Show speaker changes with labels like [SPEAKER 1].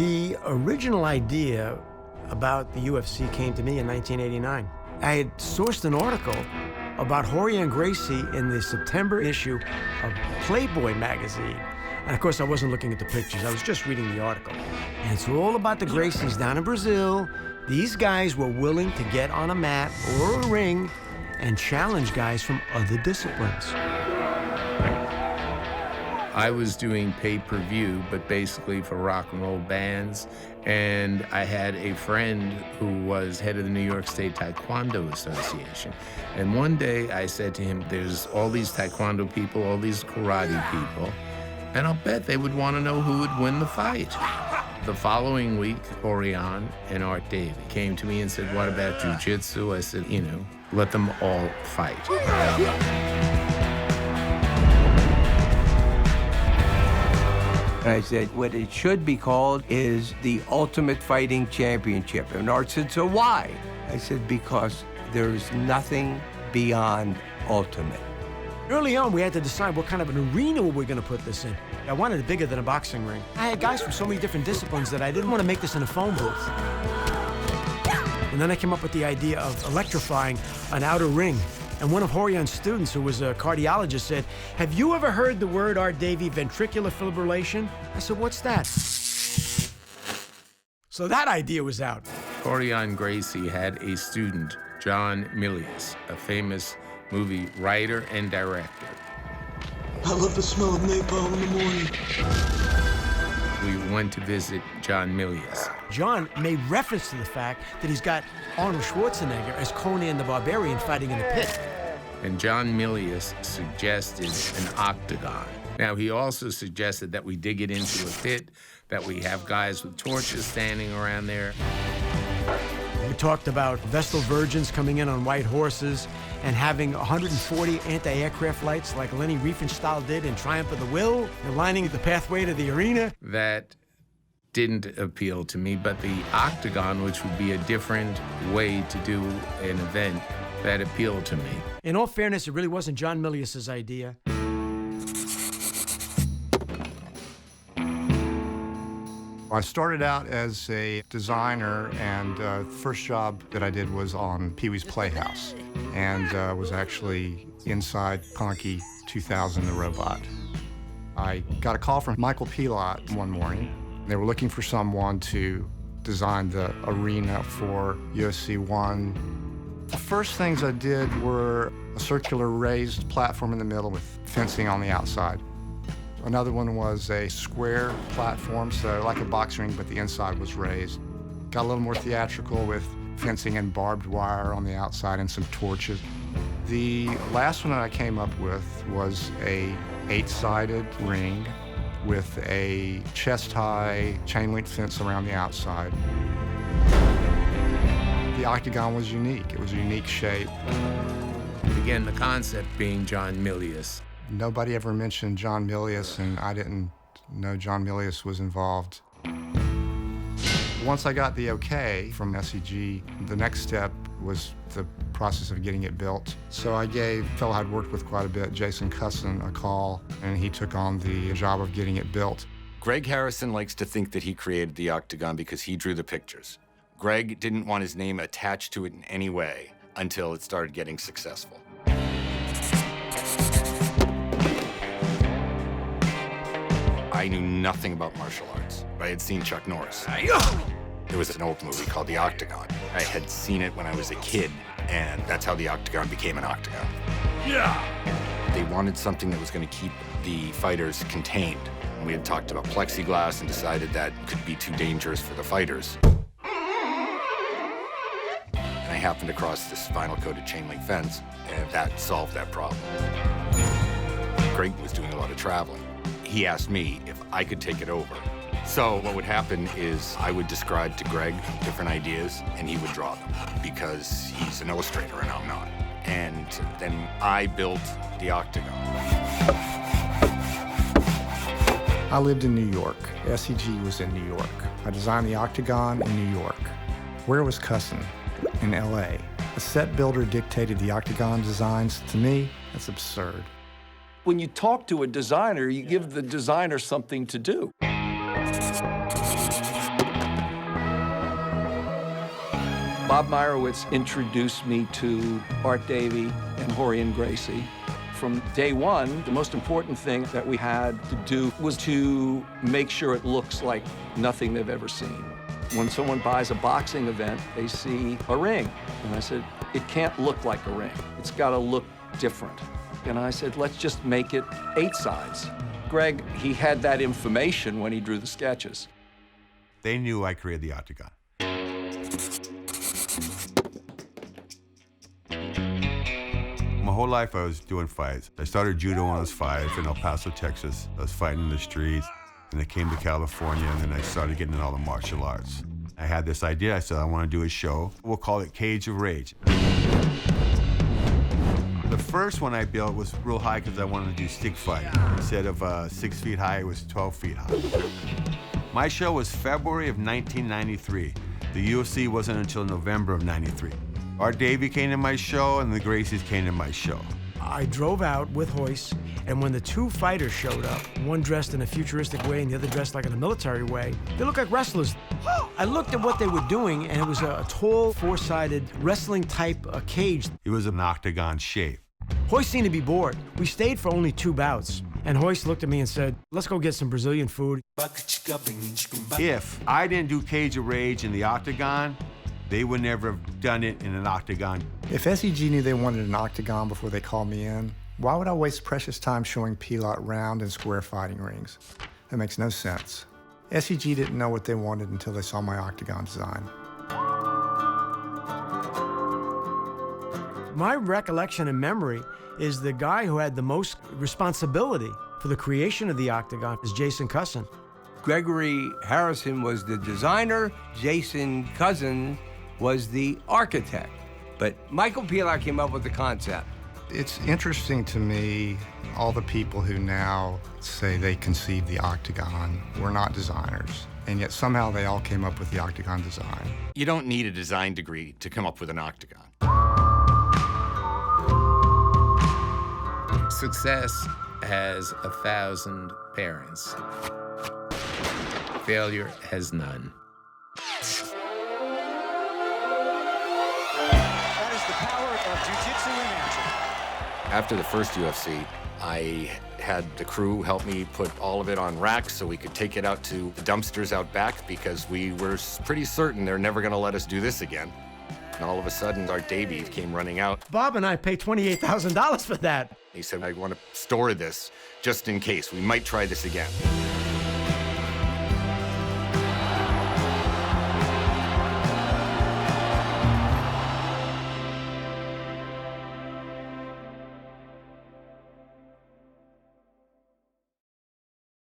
[SPEAKER 1] The original idea about the UFC came to me in 1989. I had sourced an article about Rorion Gracie in the September issue of Playboy magazine. And of course, I wasn't looking at the pictures, I was just reading the article. And it's all about the Gracies down in Brazil. These guys were willing to get on a mat or a ring and challenge guys from other disciplines.
[SPEAKER 2] I was doing pay-per-view, but basically for rock and roll bands. And I had a friend who was head of the New York State Taekwondo Association. And one day I said to him, there's all these Taekwondo people, all these karate people, and I'll bet they would want to know who would win the fight. The following week, Orion and Art Davie came to me and said, what about jiu-jitsu? I said, you know, let them all fight.
[SPEAKER 3] And I said, what it should be called is the Ultimate Fighting Championship. And Art said, so why? I said, because there's nothing beyond ultimate.
[SPEAKER 1] Early on, we had to decide what kind of an arena we were going to put this in. I wanted it bigger than a boxing ring. I had guys from so many different disciplines that I didn't want to make this in a phone booth. And then I came up with the idea of electrifying an outer ring. And one of Horion's students, who was a cardiologist, said, have you ever heard the word, Art Davie, ventricular fibrillation? I said, what's that? So that idea was out.
[SPEAKER 2] Rorion Gracie had a student, John Milius, a famous movie writer and director.
[SPEAKER 4] I love the smell of napalm in the morning.
[SPEAKER 2] We went to visit John Milius.
[SPEAKER 1] John made reference to the fact that he's got Arnold Schwarzenegger as Conan the Barbarian fighting in the pit.
[SPEAKER 2] And John Milius suggested an octagon. Now, he also suggested that we dig it into a pit, that we have guys with torches standing around there.
[SPEAKER 1] We talked about Vestal Virgins coming in on white horses and having 140 anti-aircraft lights like Lenny Riefenstahl did in Triumph of the Will, lining the pathway to the arena.
[SPEAKER 2] That didn't appeal to me, but the octagon, which would be a different way to do an event, that appealed to me.
[SPEAKER 1] In all fairness, it really wasn't John Milius's idea.
[SPEAKER 5] I started out as a designer, and the first job that I did was on Pee-wee's Playhouse, and was actually inside Conky 2000, the robot. I got a call from Michael Pilot one morning. They were looking for someone to design the arena for UFC 1. The first things I did were a circular raised platform in the middle with fencing on the outside. Another one was a square platform, so like a box ring, but the inside was raised. Got a little more theatrical with fencing and barbed wire on the outside and some torches. The last one that I came up with was a 8-sided ring with a chest-high chain link fence around the outside. The octagon was unique. It was a unique shape.
[SPEAKER 2] Again, the concept being John Milius.
[SPEAKER 5] Nobody ever mentioned John Milius, and I didn't know John Milius was involved. Once I got the okay from SEG, the next step was the process of getting it built. So I gave a fellow I'd worked with quite a bit, Jason Cusson, a call, and he took on the job of getting it built.
[SPEAKER 6] Greg Harrison likes to think that he created the octagon because he drew the pictures. Greg didn't want his name attached to it in any way until it started getting successful. I knew nothing about martial arts, but I had seen Chuck Norris. There was an old movie called The Octagon. I had seen it when I was a kid, and that's how the octagon became an octagon. Yeah! They wanted something that was going to keep the fighters contained. We had talked about plexiglass and decided that could be too dangerous for the fighters. And I happened across this vinyl-coated chain link fence, and that solved that problem. Greg was doing a lot of traveling. He asked me if I could take it over. So what would happen is I would describe to Greg different ideas, and he would draw them because he's an illustrator and I'm not. And then I built the octagon.
[SPEAKER 5] I lived in New York. SEG was in New York. I designed the octagon in New York. Where was Cusson? In LA. A set builder dictated the octagon designs. To me, that's absurd.
[SPEAKER 7] When you talk to a designer, you give the designer something to do. Bob Meyerowitz introduced me to Art Davey and Horian Gracie. From day one, the most important thing that we had to do was to make sure it looks like nothing they've ever seen. When someone buys a boxing event, they see a ring. And I said, it can't look like a ring. It's got to look different. And I said, let's just make it 8 sides. Greg, he had that information when he drew the sketches.
[SPEAKER 8] They knew I created the Octagon. My whole life I was doing fights. I started judo when I was 5 in El Paso, Texas. I was fighting in the streets, and I came to California, and then I started getting into all the martial arts. I had this idea. I said, I want to do a show. We'll call it Cage of Rage. The first one I built was real high because I wanted to do stick fighting. Instead of 6 feet high, it was 12 feet high. My show was February of 1993. The UFC wasn't until November of 93. Art Davey came to my show, and the Gracies came to my show.
[SPEAKER 1] I drove out with Hoist, and when the 2 fighters showed up, one dressed in a futuristic way and the other dressed like in a military way, they looked like wrestlers. I looked at what they were doing, and it was a tall, 4-sided wrestling type cage.
[SPEAKER 8] It was an octagon shape.
[SPEAKER 1] Hoist seemed to be bored. We stayed for only 2 bouts, and Hoist looked at me and said, let's go get some Brazilian food.
[SPEAKER 8] If I didn't do Cage of Rage in the Octagon, they would never have done it in an octagon.
[SPEAKER 5] If SEG knew they wanted an octagon before they called me in, why would I waste precious time showing P-Lot round and square fighting rings? That makes no sense. SEG didn't know what they wanted until they saw my octagon design.
[SPEAKER 1] My recollection and memory is the guy who had the most responsibility for the creation of the Octagon is Jason Cusson.
[SPEAKER 3] Gregory Harrison was the designer. Jason Cousin was the architect. But Michael Pilar came up with the concept.
[SPEAKER 5] It's interesting to me, all the people who now say they conceived the Octagon were not designers, and yet somehow they all came up with the Octagon design.
[SPEAKER 6] You don't need a design degree to come up with an octagon.
[SPEAKER 2] Success has 1,000 parents. Failure has none.
[SPEAKER 9] That is the power of jiu-jitsu in action.
[SPEAKER 6] After the first UFC, I had the crew help me put all of it on racks so we could take it out to the dumpsters out back because we were pretty certain they're never gonna let us do this again. And all of a sudden, Art Davey came running out.
[SPEAKER 1] Bob and I paid $28,000 for that.
[SPEAKER 6] He said, I want to store this just in case. We might try this again.